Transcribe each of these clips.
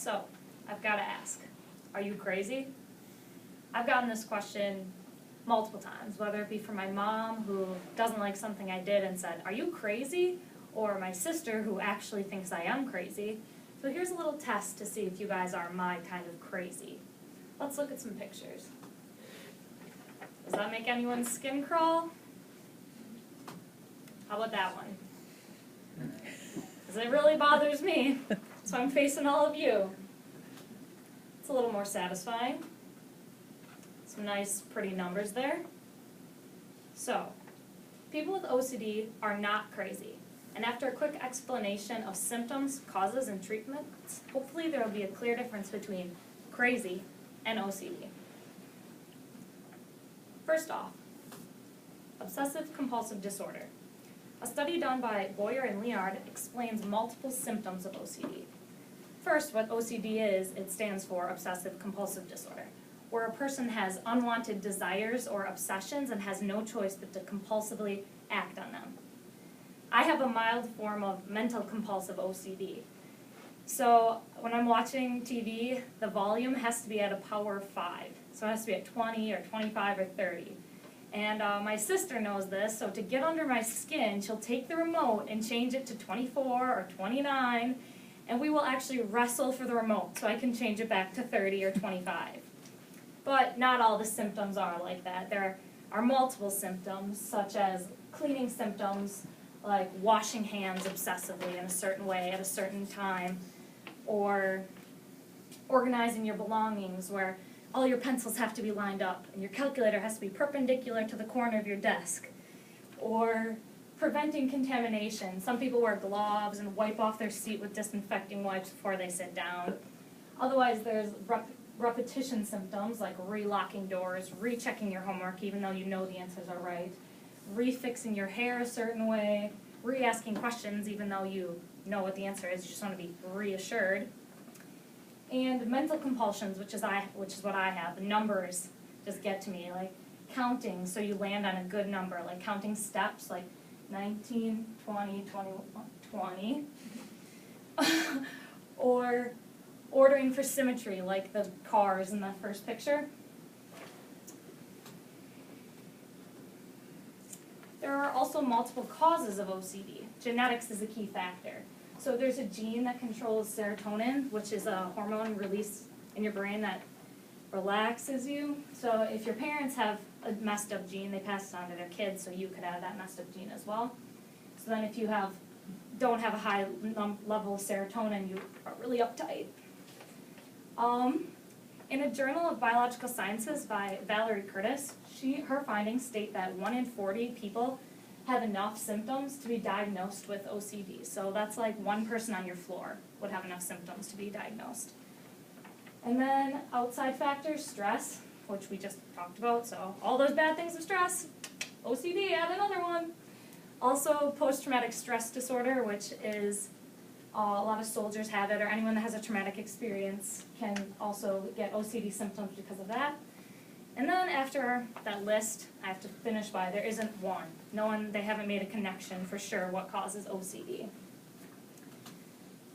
So, I've got to ask, are you crazy? I've gotten this question multiple times, whether it be from my mom who doesn't like something I did and said, are you crazy? Or my sister who actually thinks I am crazy. So here's a little test to see if you guys are my kind of crazy. Let's look at some pictures. Does that make anyone's skin crawl? How about that one? Because it really bothers me, so I'm facing all of you. It's a little more satisfying. Some nice, pretty numbers there. So, people with OCD are not crazy. And after a quick explanation of symptoms, causes, and treatments, hopefully there will be a clear difference between crazy and OCD. First off, obsessive-compulsive disorder. A study done by Boyer and Leonard explains multiple symptoms of OCD. First, what OCD is, it stands for obsessive-compulsive disorder, where a person has unwanted desires or obsessions and has no choice but to compulsively act on them. I have a mild form of mental compulsive OCD. So when I'm watching TV, the volume has to be at a power of 5. So it has to be at 20 or 25 or 30. And my sister knows this, so to get under my skin, she'll take the remote and change it to 24 or 29, and we will actually wrestle for the remote so I can change it back to 30 or 25. But not all the symptoms are like that. There are multiple symptoms, such as cleaning symptoms, like washing hands obsessively in a certain way at a certain time, or organizing your belongings where all your pencils have to be lined up and your calculator has to be perpendicular to the corner of your desk, or preventing contamination. Some people wear gloves and wipe off their seat with disinfecting wipes before they sit down. Otherwise, there's repetition symptoms like relocking doors, rechecking your homework even though you know the answers are right, refixing your hair a certain way, re-asking questions even though you know what the answer is, you just want to be reassured. And mental compulsions, which is what I have. The numbers just get to me, like counting so you land on a good number, like counting steps, like 19, 20, 21, 20. Or ordering for symmetry, like the cars in the first picture. There are also multiple causes of OCD. Genetics is a key factor. So there's a gene that controls serotonin, which is a hormone released in your brain that relaxes you. So if your parents have a messed up gene, they pass it on to their kids, so you could have that messed up gene as well. So then if you don't have a high level of serotonin, you are really uptight. In a Journal of Biological Sciences by Valerie Curtis, her findings state that 1 in 40 people have enough symptoms to be diagnosed with OCD. So that's like one person on your floor would have enough symptoms to be diagnosed. And then outside factors, stress, which we just talked about, so all those bad things of stress, OCD, add another one. Also post-traumatic stress disorder, which is a lot of soldiers have it, or anyone that has a traumatic experience can also get OCD symptoms because of that. And then after that list, I have to finish by there isn't one. They haven't made a connection for sure what causes OCD.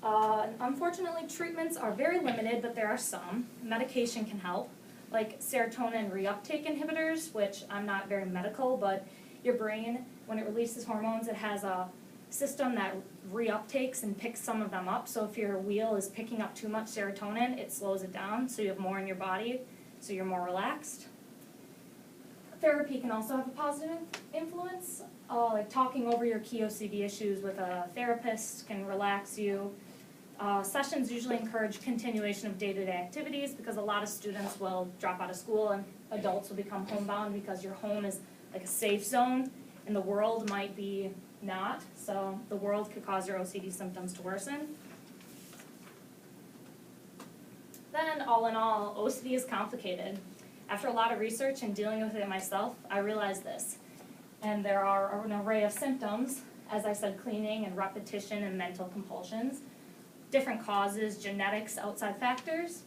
Unfortunately, treatments are very limited, but there are some. Medication can help, like serotonin reuptake inhibitors, which I'm not very medical, but your brain, when it releases hormones, it has a system that reuptakes and picks some of them up. So if your wheel is picking up too much serotonin, it slows it down so you have more in your body, so you're more relaxed. Therapy can also have a positive influence. Like talking over your key OCD issues with a therapist can relax you. Sessions usually encourage continuation of day-to-day activities because a lot of students will drop out of school and adults will become homebound because your home is like a safe zone and the world might be not. So the world could cause your OCD symptoms to worsen. Then, all in all, OCD is complicated. After a lot of research and dealing with it myself, I realized this. And there are an array of symptoms, as I said, cleaning and repetition and mental compulsions, different causes, genetics, outside factors,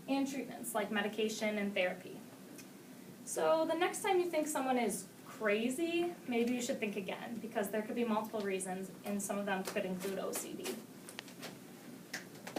and treatments like medication and therapy. So the next time you think someone is crazy, maybe you should think again, because there could be multiple reasons, and some of them could include OCD.